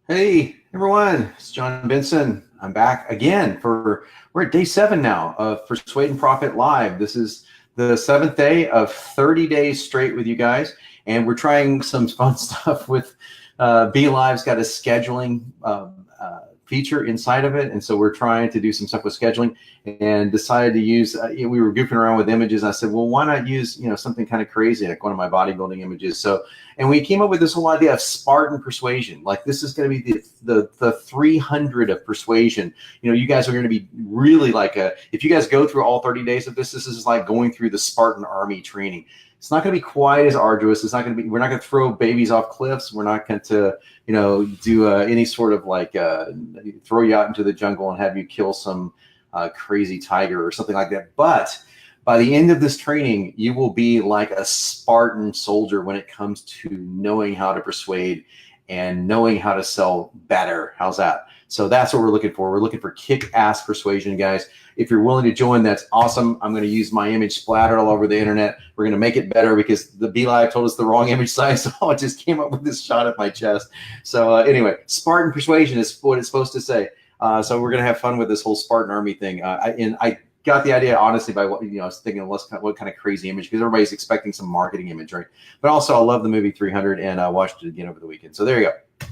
Hey everyone, it's John Benson. I'm back again we're at day 7 now of Persuade and Profit Live. This is the 7th day of 30 days straight with you guys, and we're trying some fun stuff with Be Live's got a scheduling feature inside of it, and so we're trying to do some stuff with scheduling and decided to use we were goofing around with images. I said, well, why not use something kind of crazy like one of my bodybuilding images. And we came up with this whole idea of Spartan persuasion. Like, this is going to be the 300 of persuasion. You guys are going to be really like if you guys go through all 30 days of this is like going through the Spartan army training. It's not going to be quite as arduous. We're not going to throw babies off cliffs. We're not going to, do any sort of like throw you out into the jungle and have you kill some crazy tiger or something like that. But by the end of this training, you will be like a Spartan soldier when it comes to knowing how to persuade and knowing how to sell better. How's that? So that's what we're looking for. We're looking for kick-ass persuasion, guys. If you're willing to join, that's awesome. I'm going to use my image splattered all over the internet. We're going to make it better because the Be Live told us the wrong image size, so I just came up with this shot of my chest. So anyway, Spartan persuasion is what it's supposed to say. So we're going to have fun with this whole Spartan army thing. I got the idea honestly by what I was thinking. What kind of crazy image, because everybody's expecting some marketing image, right? But also, I love the movie 300, and I watched it again over the weekend. So there you go.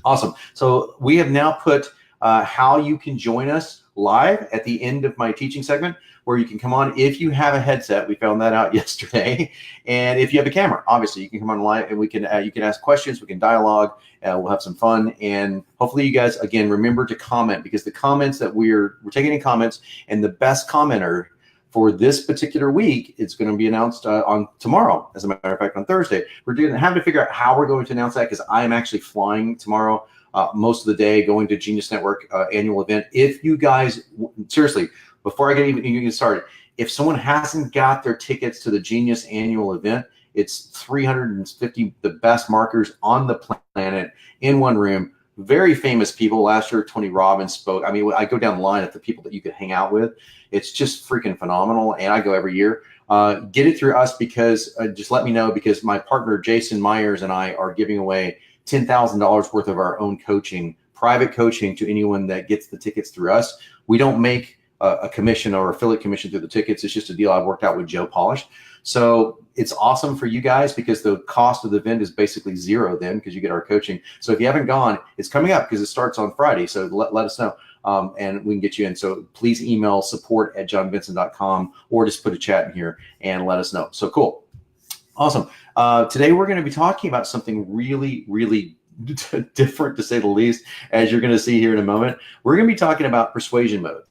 Awesome. So we have now put how you can join us live at the end of my teaching segment, where you can come on if you have a headset. We found that out yesterday. And if you have a camera, obviously you can come on live, and we can you can ask questions, we can dialogue, we'll have some fun, and hopefully you guys again remember to comment, because the comments that we're taking in comments, and the best commenter for this particular week, it's going to be announced on tomorrow. As a matter of fact, on Thursday, we're going to have to figure out how we're going to announce that, because I am actually flying tomorrow most of the day, going to Genius Network annual event. If you guys, seriously, before I get even started, if someone hasn't got their tickets to the Genius annual event, it's 350 the best marketers on the planet in one room. Very famous people. Last year, Tony Robbins spoke. I mean, I go down the line of the people that you could hang out with. It's just freaking phenomenal, and I go every year. Get it through us, because just let me know, because my partner Jason Myers and I are giving away $10,000 worth of our own coaching, private coaching, to anyone that gets the tickets through us. We don't make a commission or affiliate commission through the tickets. It's just a deal I've worked out with Joe Polish. So it's awesome for you guys, because the cost of the event is basically zero then, because you get our coaching. So if you haven't gone, it's coming up, because it starts on Friday. So let us know, and we can get you in. So please email support@johnbenson.com, or just put a chat in here and let us know. So cool. Awesome. Today we're going to be talking about something really, really different, to say the least, as you're going to see here in a moment. We're going to be talking about persuasion modes.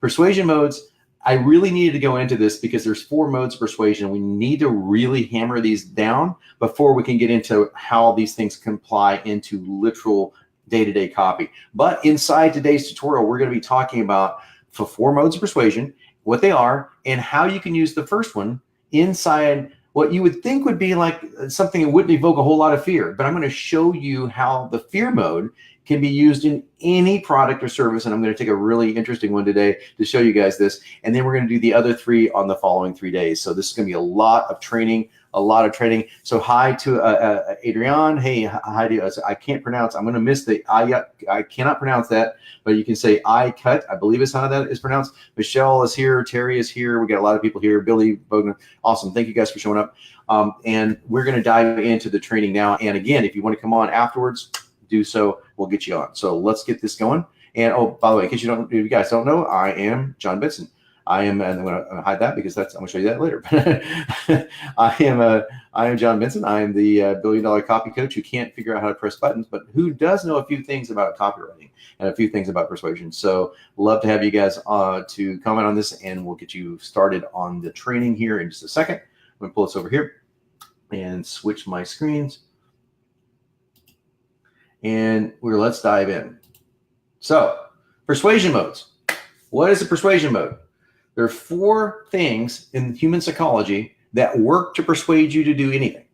Persuasion modes, I really needed to go into this because there's 4 modes of persuasion. We need to really hammer these down before we can get into how these things can apply into literal day-to-day copy. But inside today's tutorial, we're going to be talking about the 4 modes of persuasion, what they are, and how you can use the first one inside what you would think would be like something that wouldn't evoke a whole lot of fear. But I'm going to show you how the fear mode can be used in any product or service. And I'm going to take a really interesting one today to show you guys this. And then we're going to do the other 3 on the following 3 days. So this is going to be a lot of training. So hi to Adrian. Hey, hi to I can't pronounce. I'm going to miss the I cannot pronounce that, but you can say I cut. I believe is how that is pronounced. Michelle is here. Terry is here. We got a lot of people here. Billy Bogner. Awesome. Thank you guys for showing up. And we're going to dive into the training now. And again, if you want to come on afterwards, do so. We'll get you on. So let's get this going. And oh, by the way, in case if you guys don't know, I am John Benson. I am, and I'm going to hide that because I'm going to show you that later. I am John Benson. I am the $1 billion copy coach who can't figure out how to press buttons, but who does know a few things about copywriting and a few things about persuasion. So love to have you guys to comment on this, and we'll get you started on the training here in just a second. I'm going to pull this over here and switch my screens. And let's dive in. So persuasion modes. What is a persuasion mode? There are 4 things in human psychology that work to persuade you to do anything.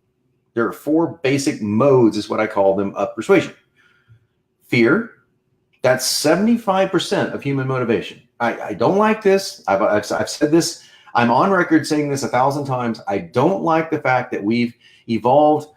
There are 4 basic modes, is what I call them, of persuasion. Fear, that's 75% of human motivation. I don't like this. I've said this. I'm on record saying this 1,000 times. I don't like the fact that we've evolved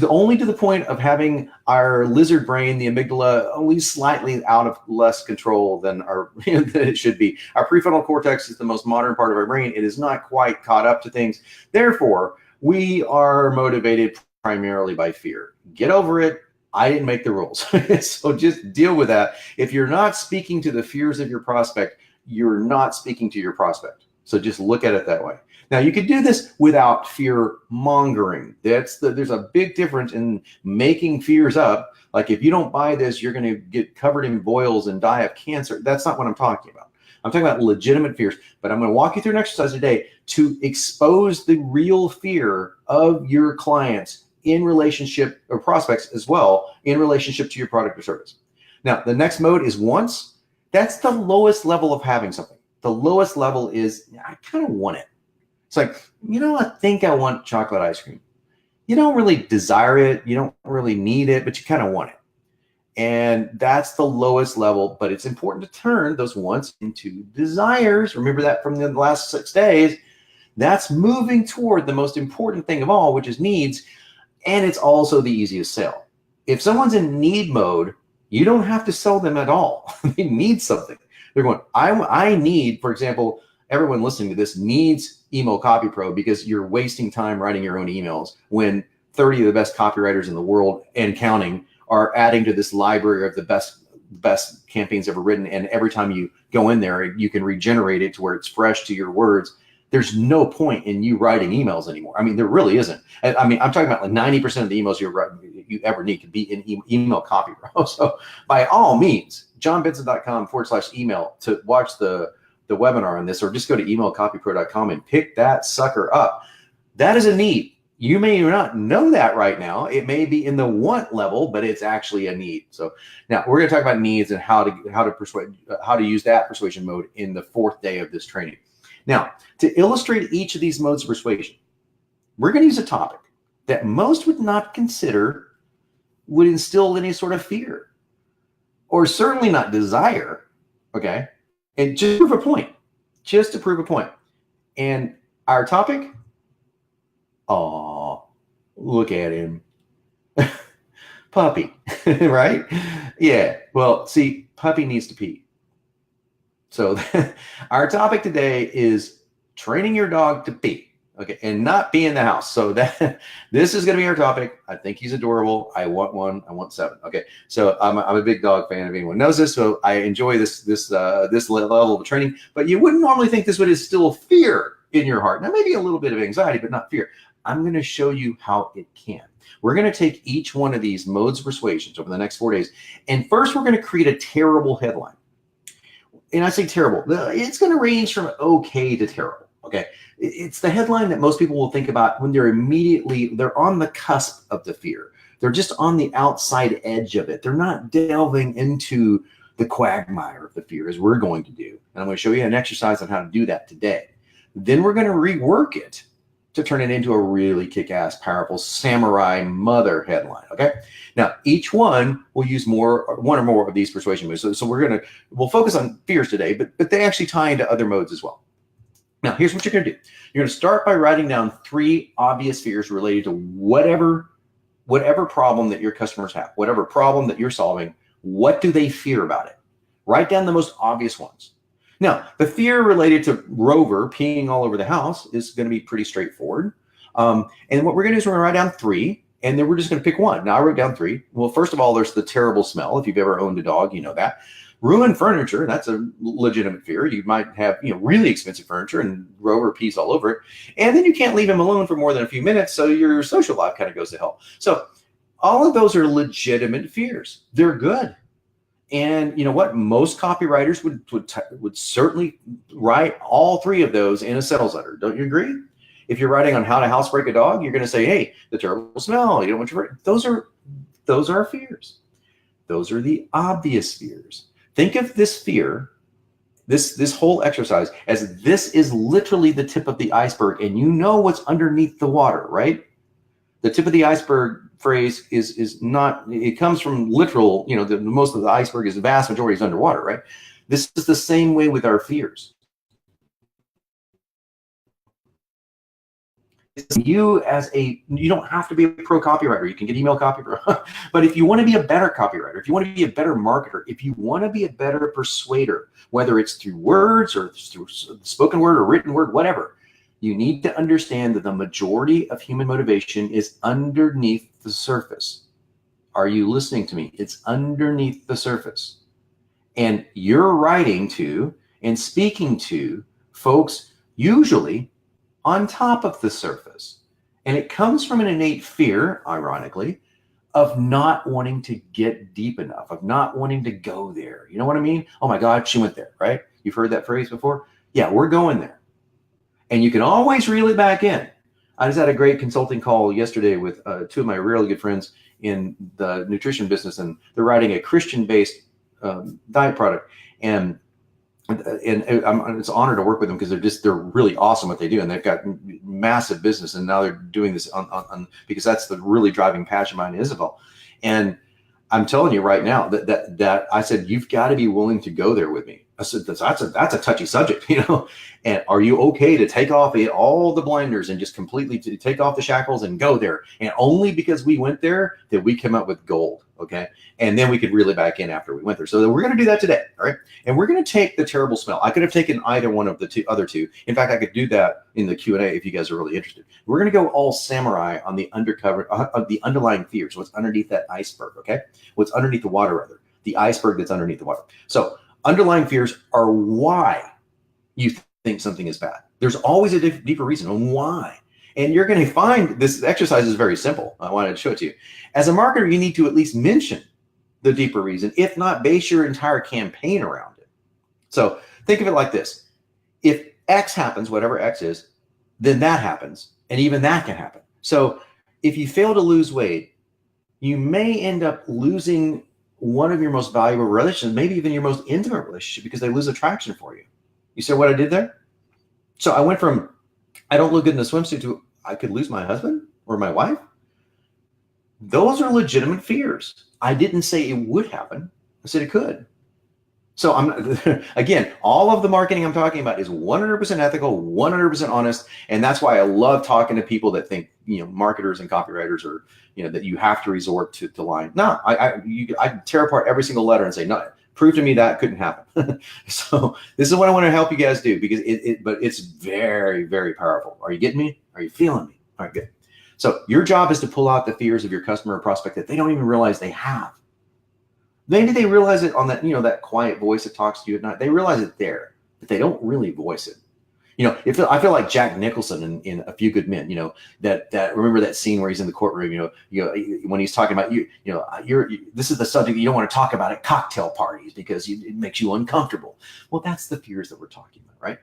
only to the point of having our lizard brain, the amygdala, only slightly out of less control than than it should be. Our prefrontal cortex is the most modern part of our brain. It is not quite caught up to things. Therefore, we are motivated primarily by fear. Get over it. I didn't make the rules. So just deal with that. If you're not speaking to the fears of your prospect, you're not speaking to your prospect. So just look at it that way. Now, you could do this without fear mongering. There's a big difference in making fears up. Like, if you don't buy this, you're going to get covered in boils and die of cancer. That's not what I'm talking about. I'm talking about legitimate fears. But I'm going to walk you through an exercise today to expose the real fear of your clients in relationship, or prospects as well, in relationship to your product or service. Now, the next mode is once. That's the lowest level of having something. The lowest level is, I kind of want it. It's like, I think I want chocolate ice cream. You don't really desire it. You don't really need it, but you kind of want it. And that's the lowest level, but it's important to turn those wants into desires. Remember that from the last 6 days. That's moving toward the most important thing of all, which is needs. And it's also the easiest sell. If someone's in need mode, you don't have to sell them at all. They need something. They're going, I need, for example, everyone listening to this needs Email Copy Pro because you're wasting time writing your own emails when 30 of the best copywriters in the world and counting are adding to this library of the best campaigns ever written. And every time you go in there, you can regenerate it to where it's fresh to your words. There's no point in you writing emails anymore. I mean, there really isn't. I mean, I'm talking about like 90% of the emails you ever need could be in Email Copy Pro. So by all means, johnbenson.com/email to watch the webinar on this, or just go to emailcopypro.com and pick that sucker up. That is a need. You may not know that right now. It may be in the want level, but it's actually a need. So now we're going to talk about needs and how to use that persuasion mode in the 4th day of this training. Now, to illustrate each of these modes of persuasion, we're going to use a topic that most would not consider would instill any sort of fear, or certainly not desire, okay? And just to prove a point, just to prove a point. And our topic, oh, look at him. Puppy, right? Yeah, well, see, puppy needs to pee. So our topic today is training your dog to pee, okay, and not pee in the house. So this is going to be our topic. I think he's adorable. I want one. I want 7. Okay, so I'm a big dog fan. If anyone knows this, so I enjoy this level of training. But you wouldn't normally think this would instill fear in your heart. Now, maybe a little bit of anxiety, but not fear. I'm going to show you how it can. We're going to take each one of these modes of persuasions over the next 4 days, and first we're going to create a terrible headline. And I say terrible, it's going to range from okay to terrible, okay? It's the headline that most people will think about when they're on the cusp of the fear. They're just on the outside edge of it. They're not delving into the quagmire of the fear as we're going to do. And I'm going to show you an exercise on how to do that today. Then we're going to rework it to turn it into a really kick-ass, powerful samurai mother headline, okay? Now, each one will use one or more of these persuasion moves. So we'll focus on fears today, but they actually tie into other modes as well. Now, here's what you're going to do. You're going to start by writing down 3 obvious fears related to whatever problem that your customers have, whatever problem that you're solving. What do they fear about it? Write down the most obvious ones. Now, the fear related to Rover peeing all over the house is going to be pretty straightforward. And what we're going to do is we're going to write down 3, and then we're just going to pick one. Now, I wrote down 3. Well, first of all, there's the terrible smell. If you've ever owned a dog, you know that. Ruined furniture, that's a legitimate fear. You might have really expensive furniture and Rover pees all over it. And then you can't leave him alone for more than a few minutes, so your social life kind of goes to hell. So all of those are legitimate fears. They're good. And you know what? Most copywriters would certainly write all 3 of those in a sales letter. Don't you agree? If you're writing on how to housebreak a dog, you're going to say, hey, the terrible smell. You don't want your those are fears. Those are the obvious fears. Think of this fear, this whole exercise, as this is literally the tip of the iceberg, and you know what's underneath the water, right? The tip of the iceberg phrase is not, it comes from literal, most of the iceberg is, the vast majority is underwater, right? This is the same way with our fears. you don't have to be a pro copywriter. You can get email copy, but if you want to be a better copywriter, if you want to be a better marketer, if you want to be a better persuader, whether it's through words or through spoken word or written word, whatever, you need to understand that the majority of human motivation is underneath the surface. Are you listening to me? It's underneath the surface. And you're writing to and speaking to folks usually on top of the surface. And it comes from an innate fear, ironically, of not wanting to get deep enough, of not wanting to go there. You know what I mean? Oh my God, she went there, right? You've heard that phrase before? Yeah, we're going there. And you can always reel it back in. I just had a great consulting call yesterday with two of my really good friends in the nutrition business, and they're writing a Christian-based diet product. And it's an honor to work with them because they're really awesome what they do, and they've got massive business, and now they're doing this on because that's the really driving passion behind Isabel. And I'm telling you right now that I said, you've got to be willing to go there with me. I said, that's a touchy subject, you know. And are you okay to take off all the blinders and just completely to take off the shackles and go there? And only because we went there that we came up with gold, okay? And then we could reel it back in after we went there. So we're going to do that today, all right? And we're going to take the terrible smell. I could have taken either one of the other two. In fact, I could do that in the Q&A if you guys are really interested. We're going to go all samurai on the the underlying fears, what's underneath that iceberg, okay? What's underneath the water, rather. The iceberg that's underneath the water. So underlying fears are why you think something is bad. There's always a deeper reason on why. And you're going to find this exercise is very simple. I wanted to show it to you. As a marketer, you need to at least mention the deeper reason, if not base your entire campaign around it. So think of it like this. If X happens, whatever X is, then that happens. And even that can happen. So if you fail to lose weight, you may end up losing one of your most valuable relationships, maybe even your most intimate relationship, because they lose attraction for you. You see what I did there? So I went from, I don't look good in a swimsuit to, I could lose my husband or my wife. Those are legitimate fears. I didn't say it would happen. I said it could. So again, all of the marketing I'm talking about is 100% ethical, 100% honest. And that's why I love talking to people that think, you know, marketers and copywriters are, you know, that you have to resort to lying. No, I tear apart every single letter and say, no, prove to me that couldn't happen. So this is what I want to help you guys do, because but it's very, very powerful. Are you getting me? Are you feeling me? All right, good. So your job is to pull out the fears of your customer or prospect that they don't even realize they have. Maybe they realize it on that, you know, that quiet voice that talks to you at night. They realize it there, but they don't really voice it. You know, I feel like Jack Nicholson in A Few Good Men. You know, that remember that scene where he's in the courtroom. You know, when he's talking about this is the subject you don't want to talk about at cocktail parties because it makes you uncomfortable. Well, that's the fears that we're talking about, right?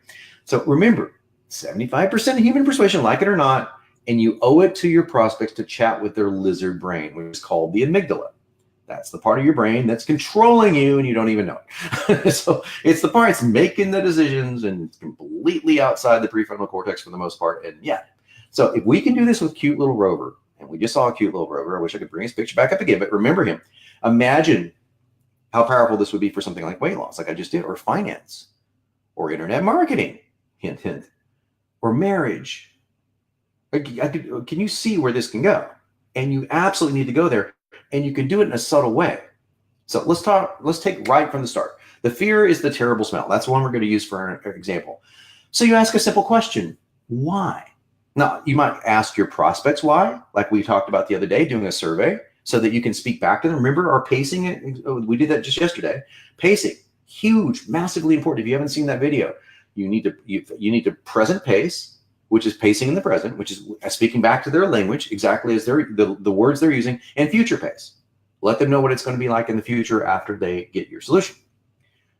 So remember, 75% of human persuasion, like it or not, and you owe it to your prospects to chat with their lizard brain, which is called the amygdala. That's the part of your brain that's controlling you and you don't even know it. So it's the part that's making the decisions and it's completely outside the prefrontal cortex for the most part. And yeah, so if we can do this with cute little Rover, and we just saw a cute little Rover, I wish I could bring his picture back up again, but remember him. Imagine how powerful this would be for something like weight loss, like I just did, or finance, or internet marketing, hint, hint, or marriage. Can you see where this can go? And you absolutely need to go there. And you can do it in a subtle way. So let's take right from the start. The fear is the terrible smell. That's the one we're going to use for an example. So you ask a simple question, why? Now, you might ask your prospects why, like we talked about the other day, doing a survey so that you can speak back to them. Remember our pacing? We did that just yesterday. Pacing, huge, massively important. If you haven't seen that video, you need to present pace, which is pacing in the present, which is speaking back to their language, exactly as the words they're using, and future pace. Let them know what it's going to be like in the future after they get your solution.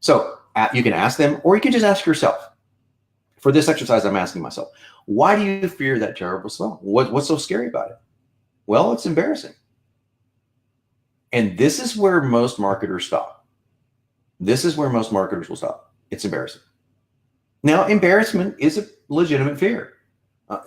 So you can ask them, or you can just ask yourself. For this exercise, I'm asking myself, why do you fear that terrible smell? What's so scary about it? Well, it's embarrassing. And this is where most marketers stop. This is where most marketers will stop. It's embarrassing. Now, embarrassment is a legitimate fear.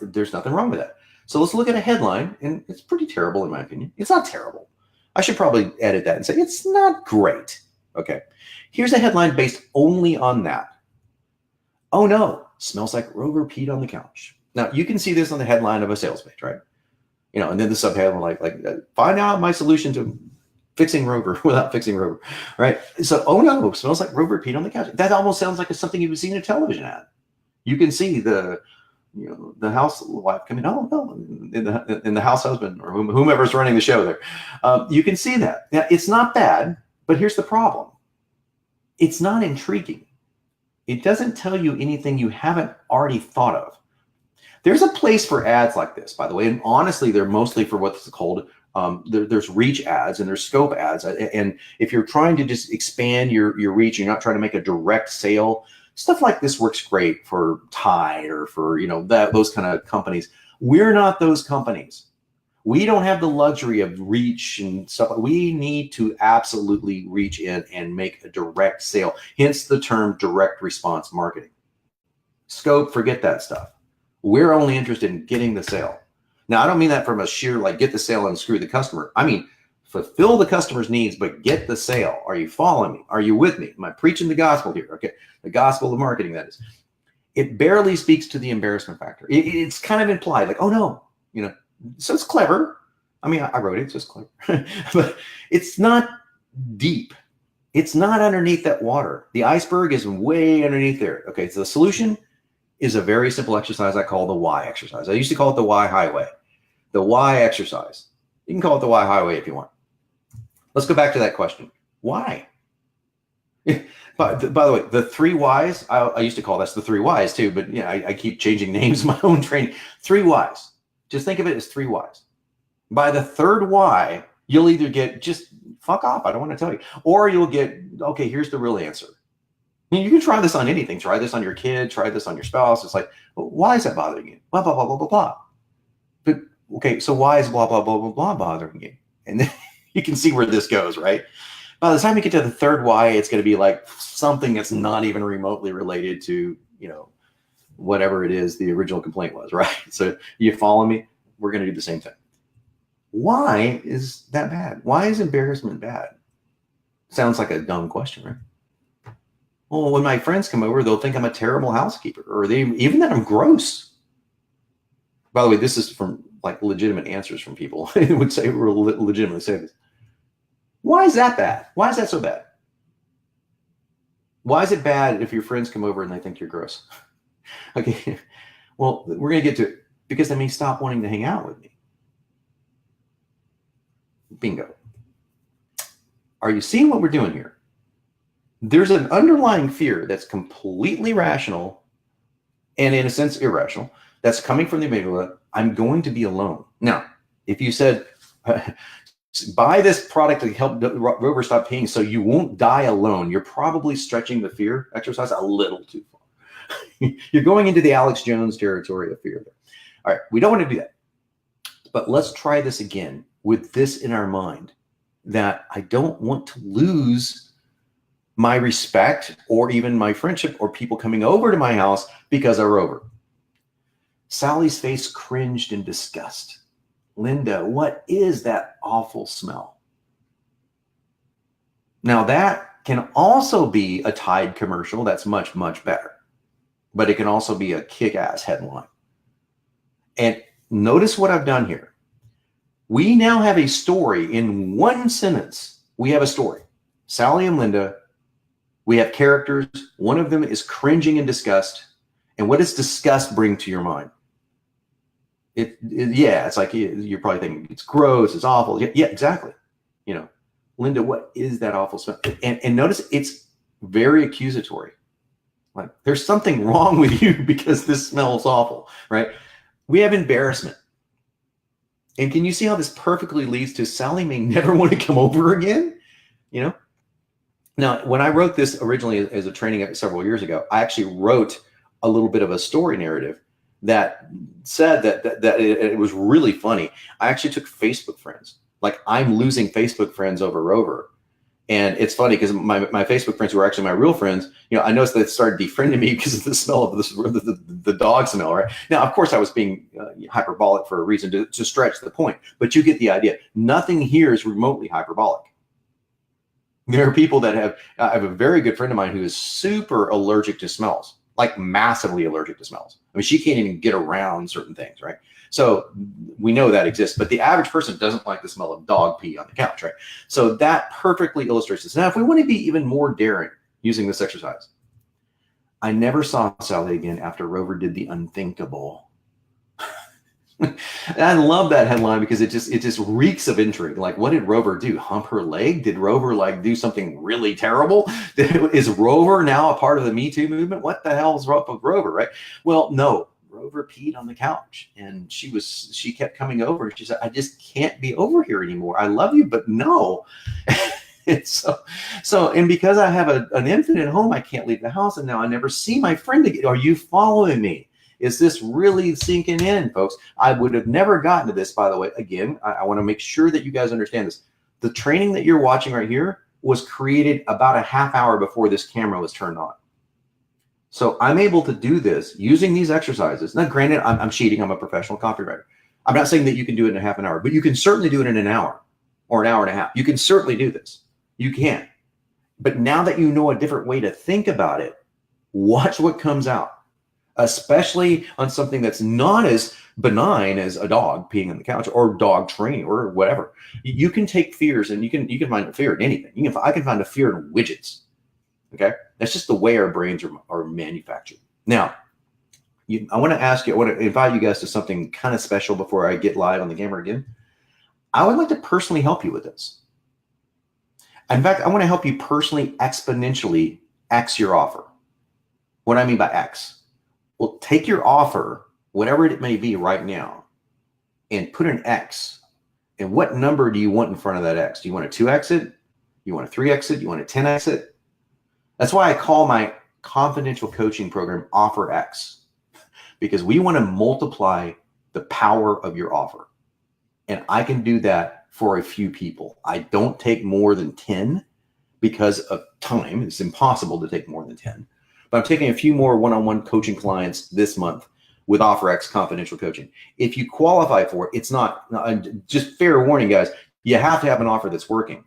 There's nothing wrong with that. So let's look at a headline, and it's pretty terrible in my opinion. It's not terrible. I should probably edit that and say it's not great. Okay. Here's a headline based only on that. Oh no, smells like Rover peed on the couch. Now you can see this on the headline of a sales page, right? You know, and then the subheadline find out my solution to fixing Rover without fixing Rover, right? So, oh no, smells like Rover peed on the couch. That almost sounds like something you would see in a television ad. You can see the house wife coming, oh no, in the house husband or whomever's running the show there. You can see that. Now, it's not bad, but here's the problem. It's not intriguing. It doesn't tell you anything you haven't already thought of. There's a place for ads like this, by the way, and honestly, they're mostly for what's called, there's reach ads and there's scope ads. And if you're trying to just expand your reach, you're not trying to make a direct sale, stuff like this works great for Tide or for, those kind of companies. We're not those companies. We don't have the luxury of reach and stuff. We need to absolutely reach in and make a direct sale. Hence the term direct response marketing. Scope, forget that stuff. We're only interested in getting the sale. Now, I don't mean that from a sheer get the sale and screw the customer. I mean, fulfill the customer's needs, but get the sale. Are you following me? Are you with me? Am I preaching the gospel here? Okay, the gospel of marketing, that is. It barely speaks to the embarrassment factor. It's kind of implied, like, oh no, so it's clever. I mean, I wrote it, so it's clever. But it's not deep. It's not underneath that water. The iceberg is way underneath there. Okay, so the solution is a very simple exercise I call the why exercise. I used to call it the why highway. The why exercise. You can call it the why highway if you want. Let's go back to that question. Why? By the way, the 3 whys, I used to call that's the 3 whys too, but I keep changing names in my own training. 3 whys. Just think of it as 3 whys. By the 3rd why, you'll either get just fuck off, I don't want to tell you, or you'll get, okay, here's the real answer. You can try this on anything. Try this on your kid. Try this on your spouse. It's like, well, why is that bothering you? Blah, blah, blah, blah, blah, blah. But, okay, so why is blah, blah, blah, blah, blah bothering you? And then you can see where this goes, right? By the time you get to the 3rd why, it's going to be like something that's not even remotely related to, whatever it is the original complaint was, right? So you follow me? We're going to do the same thing. Why is that bad? Why is embarrassment bad? Sounds like a dumb question, right? Well, when my friends come over, they'll think I'm a terrible housekeeper, or even that I'm gross. By the way, this is from legitimate answers from people who would say legitimately say this. Why is that bad? Why is that so bad? Why is it bad if your friends come over and they think you're gross? Okay, well, we're going to get to it because they may stop wanting to hang out with me. Bingo. Are you seeing what we're doing here? There's an underlying fear that's completely rational and in a sense irrational that's coming from the amygdala. I'm going to be alone. Now, if you said, buy this product to help Rover stop peeing so you won't die alone, you're probably stretching the fear exercise a little too far. You're going into the Alex Jones territory of fear there. All right, we don't want to do that. But let's try this again with this in our mind, that I don't want to lose my respect or even my friendship or people coming over to my house because of Rover. Sally's face cringed in disgust. Linda, what is that awful smell? Now that can also be a Tide commercial that's much, much better, but it can also be a kick-ass headline. And notice what I've done here. We now have a story in one sentence. We have a story. Sally and Linda. We have characters. One of them is cringing in disgust. And what does disgust bring to your mind? It's like you're probably thinking it's gross, it's awful. Yeah, exactly. Linda, what is that awful smell? And notice it's very accusatory. Like there's something wrong with you because this smells awful, right? We have embarrassment. And can you see how this perfectly leads to Sally may never want to come over again? Now, when I wrote this originally as a training several years ago, I actually wrote a little bit of a story narrative that said that it was really funny. I actually took Facebook friends. Like I'm losing Facebook friends over Rover. And it's funny because my Facebook friends who are actually my real friends, I noticed they started defriending me because of the smell of the dog smell, right? Now, of course, I was being hyperbolic for a reason to stretch the point, but you get the idea. Nothing here is remotely hyperbolic. There are people that I have a very good friend of mine who is super allergic to smells. like massively allergic to smells. I mean, she can't even get around certain things, right? So we know that exists, but the average person doesn't like the smell of dog pee on the couch, right? So that perfectly illustrates this. Now, if we want to be even more daring using this exercise, I never saw Sally again after Rover did the unthinkable. And I love that headline because it just reeks of intrigue. Like, what did Rover do? Hump her leg? Did Rover like do something really terrible? Is Rover now a part of the Me Too movement? What the hell is up with Rover, right? Well, no. Rover peed on the couch, and she kept coming over, and she said, "I just can't be over here anymore. I love you, but no." And and because I have an infant at home, I can't leave the house, and now I never see my friend again. Are you following me? Is this really sinking in, folks? I would have never gotten to this, by the way. Again, I want to make sure that you guys understand this. The training that you're watching right here was created about a half hour before this camera was turned on. So I'm able to do this using these exercises. Now, granted, I'm cheating. I'm a professional copywriter. I'm not saying that you can do it in a half an hour, but you can certainly do it in an hour or an hour and a half. You can certainly do this. You can. But now that you know a different way to think about it, watch what comes out, especially on something that's not as benign as a dog peeing on the couch or dog training or whatever. You can take fears, and you can find a fear in anything. I can find a fear in widgets. Okay, that's just the way our brains are manufactured. Now, I want to invite you guys to something kind of special before I get live on the camera again. I would like to personally help you with this. In fact, I want to help you personally exponentially X your offer. What do I mean by X? Well, take your offer, whatever it may be right now, and put an X. And what number do you want in front of that X? Do you want a 2X it? You want a 3X it? You want a 10X it? That's why I call my confidential coaching program Offer X, because we want to multiply the power of your offer. And I can do that for a few people. I don't take more than 10 because of time. It's impossible to take more than 10. But I'm taking a few more one-on-one coaching clients this month with OfferX confidential coaching. If you qualify for it, it's not, just fair warning, guys, you have to have an offer that's working.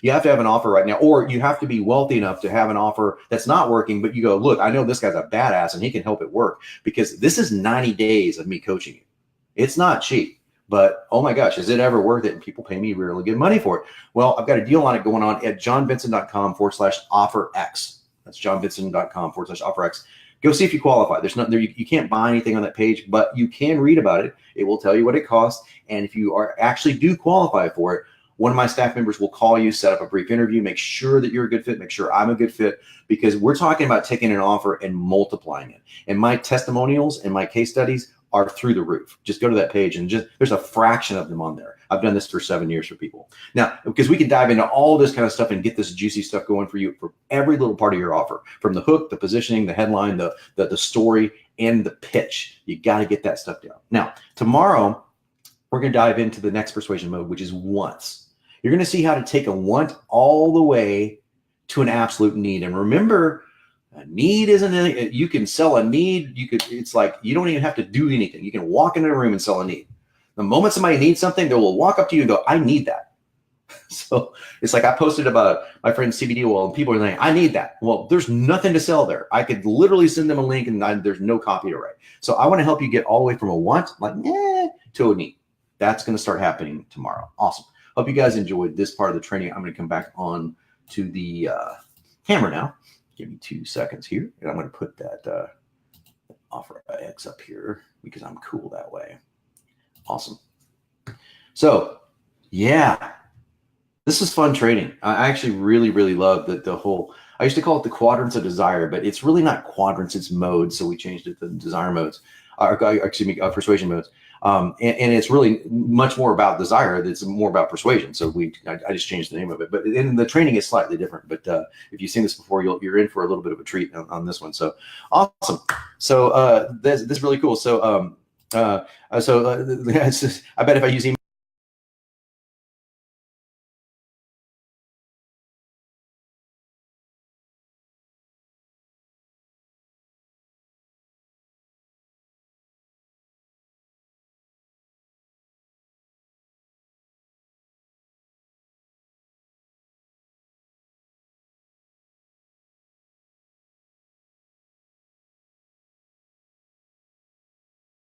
You have to have an offer right now, or you have to be wealthy enough to have an offer that's not working, but you go, look, I know this guy's a badass and he can help it work, because this is 90 days of me coaching you. It's not cheap, but oh my gosh, is it ever worth it? And people pay me really good money for it. Well, I've got a deal on it going on at johnbenson.com/offerx. That's johnbenson.com/offerx. Go see if you qualify. There's nothing there. You can't buy anything on that page, but you can read about it. It will tell you what it costs. And if you actually do qualify for it, one of my staff members will call you, set up a brief interview, make sure that you're a good fit, make sure I'm a good fit, because we're talking about taking an offer and multiplying it. And my testimonials and my case studies are through the roof. Just go to that page, and there's a fraction of them on there. I've done this for 7 years for people. Now, because we can dive into all this kind of stuff and get this juicy stuff going for you for every little part of your offer, from the hook, the positioning, the headline, the story, and the pitch. You got to get that stuff down. Now, tomorrow, we're going to dive into the next persuasion mode, which is wants. You're going to see how to take a want all the way to an absolute need. And remember, a need isn't anything. You can sell a need. It's like you don't even have to do anything. You can walk into a room and sell a need. The moment somebody needs something, they will walk up to you and go, I need that. So it's like I posted about my friend's CBD oil, and people are saying, I need that. Well, there's nothing to sell there. I could literally send them a link, and there's no copy to write. So I want to help you get all the way from a want, like, to a need. That's going to start happening tomorrow. Awesome. Hope you guys enjoyed this part of the training. I'm going to come back on to the camera now. Give me 2 seconds here, and I'm going to put that offer X up here because I'm cool that way. Awesome. So, yeah, this is fun training. I actually really, really love the whole, I used to call it the quadrants of desire, but it's really not quadrants, it's modes. So we changed it to desire modes, persuasion modes. And it's really much more about desire. It's more about persuasion. So I just changed the name of it, but in the training is slightly different. But if you've seen this before, you're in for a little bit of a treat on this one. So awesome. So this is really cool. So I bet if I use email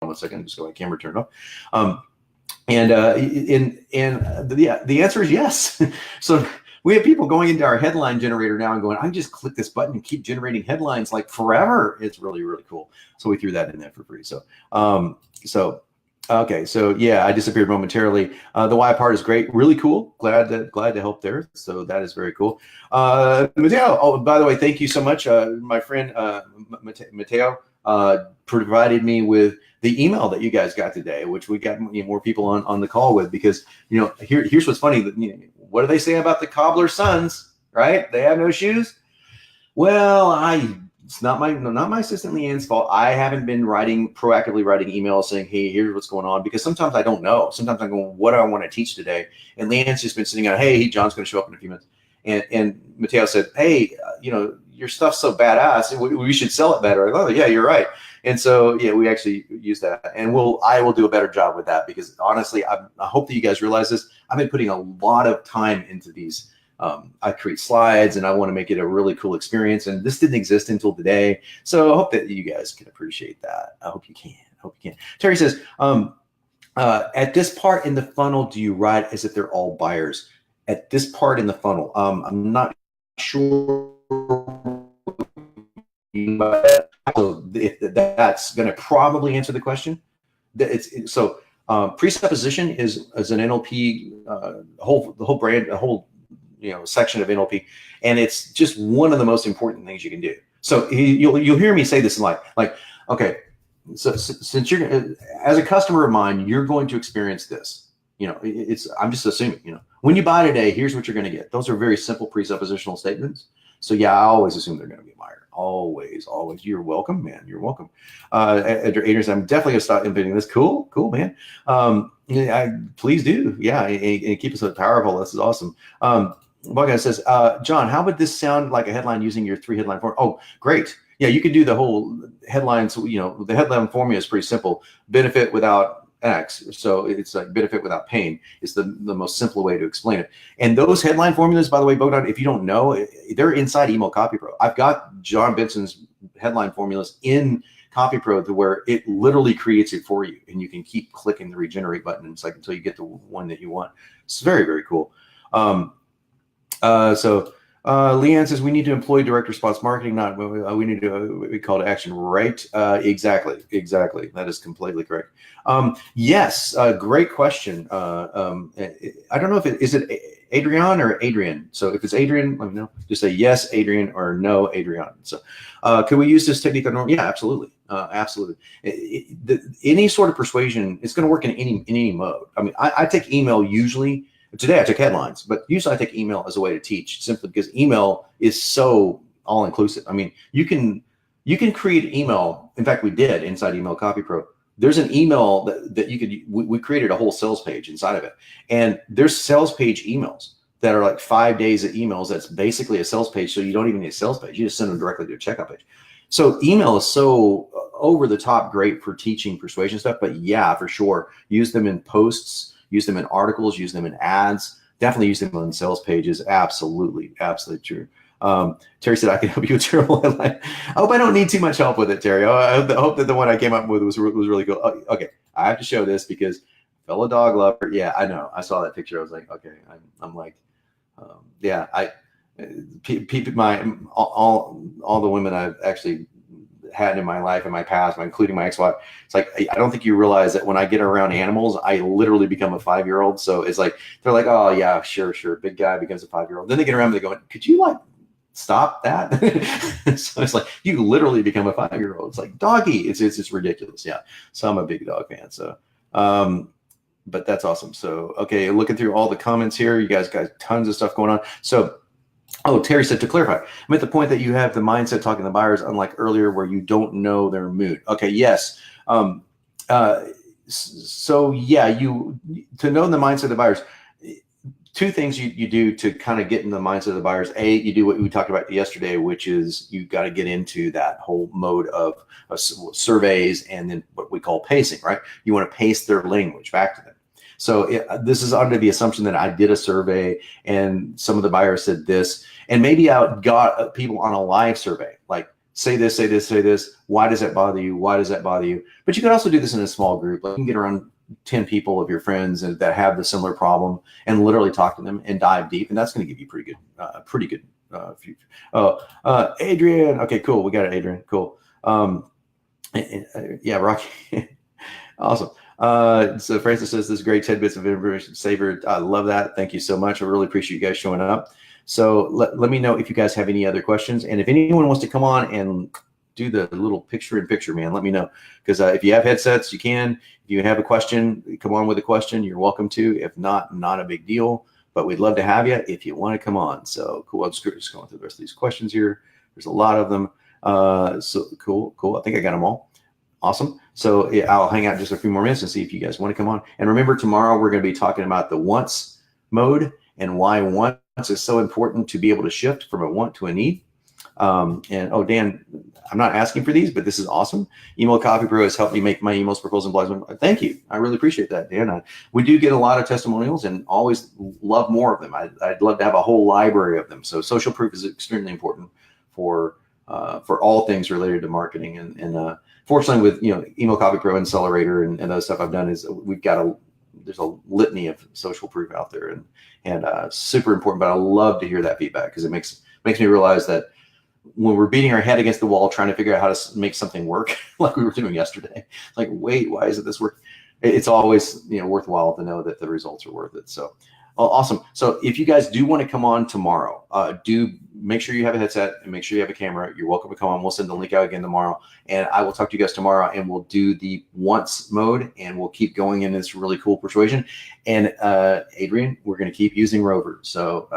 on a second, just got my camera turned off. The answer is yes. So we have people going into our headline generator now and going, I just click this button and keep generating headlines like forever. It's really, really cool. So we threw that in there for free. So, okay. So yeah, I disappeared momentarily. The why part is great. Really cool. Glad to help there. So that is very cool. Mateo, oh, by the way, thank you so much. My friend, Mateo, provided me with the email that you guys got today, which we got more people on the call with, because, here's what's funny. What do they say about the cobbler's sons, right? They have no shoes. Well, it's not my assistant Leanne's fault. I haven't been proactively writing emails saying, hey, here's what's going on, because sometimes I don't know. Sometimes I'm going, what do I want to teach today? And Leanne's just been sitting out, hey, John's going to show up in a few minutes. And Mateo said, hey, your stuff's so badass, we should sell it better. Oh, yeah, you're right. And so, yeah, we actually use that, and I will do a better job with that, because honestly, I hope that you guys realize this. I've been putting a lot of time into these. I create slides, and I want to make it a really cool experience. And this didn't exist until today. So I hope that you guys can appreciate that. I hope you can. Terry says, at this part in the funnel, do you write as if they're all buyers? At this part in the funnel, I'm not sure. So if that's going to probably answer the question. Presupposition is an NLP, the whole brand, a whole section of NLP, and it's just one of the most important things you can do. So you'll hear me say this in life, like, okay, so since you're as a customer of mine, you're going to experience this. I'm just assuming. When you buy today, here's what you're going to get. Those are very simple presuppositional statements. So yeah, I always assume they're going to be a buyer. Always. You're welcome, man. You're welcome. Adrian, I'm definitely gonna start inventing this. Cool, man. Please do. Yeah, and keep us powerful. This is awesome. Bogdan says, John, how would this sound like a headline using your 3 headline form? Oh, great. Yeah, you could do the whole headlines. The headline formula is pretty simple. Benefit without X. So it's like benefit without pain is the most simple way to explain it. And those headline formulas, by the way, Bogdan, if you don't know, they're inside Email Copy Pro. I've got John Benson's headline formulas in Copy Pro to where it literally creates it for you, and you can keep clicking the regenerate button. It's like until you get the one that you want. It's very, very cool. Leanne says we need to employ direct response marketing, not we need to we call to action, right? Exactly. That is completely correct. Yes, great question. I don't know if is it Adrian or Adrian. So if it's Adrian, let me know. Just say yes, Adrian, or no, Adrian. So can we use this technique on normal? Yeah, absolutely. Absolutely. Any sort of persuasion, it's going to work in any mode. I mean, I take email usually. Today I took headlines, but usually I take email as a way to teach, simply because email is so all-inclusive. I mean, you can create email. In fact, we did inside Email Copy Pro. There's an email that you could. We created a whole sales page inside of it, and there's sales page emails that are like 5 days of emails. That's basically a sales page, so you don't even need a sales page. You just send them directly to a checkout page. So email is so over the top great for teaching persuasion stuff. But yeah, for sure, use them in posts. Use them in articles, use them in ads, definitely use them on sales pages. Absolutely true. Terry said, I can help you with terrible headline. I hope I don't need too much help with it, Terry. I hope that the one I came up with was really cool. Okay, I have to show this because fellow dog lover. Yeah, I know. I saw that picture. I was like, okay, I'm like, yeah, all the women I've actually had in my life, in my past, including my ex-wife. It's like, I don't think you realize that when I get around animals, I literally become a 5-year-old. So it's like, they're like, oh yeah, sure. Big guy becomes a 5-year-old. Then they get around and they go, could you like stop that? So it's like, you literally become a 5-year-old. It's like doggy. It's ridiculous. Yeah. So I'm a big dog fan. So, but that's awesome. So, okay. Looking through all the comments here, you guys got tons of stuff going on. So, oh, Terry said, to clarify, I'm at the point that you have the mindset talking to buyers, unlike earlier where you don't know their mood. Okay, yes. So yeah, to know the mindset of the buyers, 2 things you do to kind of get in the mindset of the buyers. A, you do what we talked about yesterday, which is you got to get into that whole mode of surveys and then what we call pacing, right? You want to pace their language back to them. So this is under the assumption that I did a survey and some of the buyers said this, and maybe I got people on a live survey, like say this, say this, say this. Why does that bother you? Why does that bother you? But you can also do this in a small group. Like you can get around 10 people of your friends that have the similar problem and literally talk to them and dive deep. And that's going to give you pretty good future. Oh, Adrian. Okay, cool. We got it, Adrian. Cool. Yeah, Rocky. Awesome. So Francis says this great tidbits of information saver. I love that. Thank you so much. I really appreciate you guys showing up. So let me know if you guys have any other questions. And if anyone wants to come on and do the little picture-in-picture, man, let me know. Because if you have headsets, you can. If you have a question, come on with a question. You're welcome to. If not, not a big deal. But we'd love to have you if you want to come on. So cool. I'm just going through the rest of these questions here. There's a lot of them. So cool. I think I got them all. Awesome. So yeah, I'll hang out just a few more minutes and see if you guys want to come on. And remember, tomorrow we're going to be talking about the wants mode and why wants is so important to be able to shift from a want to a need. And oh, Dan, I'm not asking for these, but this is awesome. Email Copy Pro has helped me make my emails, proposals, and blogs. Thank you. I really appreciate that, Dan. We do get a lot of testimonials and always love more of them. I'd love to have a whole library of them. So social proof is extremely important for all things related to marketing. And fortunately, with Email Copy Pro, Accelerator, and other stuff I've done, is there's a litany of social proof out there, and super important. But I love to hear that feedback because it makes me realize that when we're beating our head against the wall trying to figure out how to make something work, like we were doing yesterday, like, wait, why isn't this working? It's always worthwhile to know that the results are worth it. So awesome. So if you guys do want to come on tomorrow, do make sure you have a headset and make sure you have a camera. You're welcome to come on. We'll send the link out again tomorrow, and I will talk to you guys tomorrow, and we'll do the once mode, and we'll keep going in this really cool persuasion. And Adrian, we're going to keep using Rover. So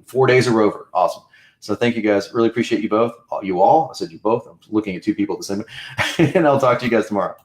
4 days of Rover. Awesome. So thank you guys. Really appreciate you both. You all. I said you both. I'm looking at two people at the same time. And I'll talk to you guys tomorrow.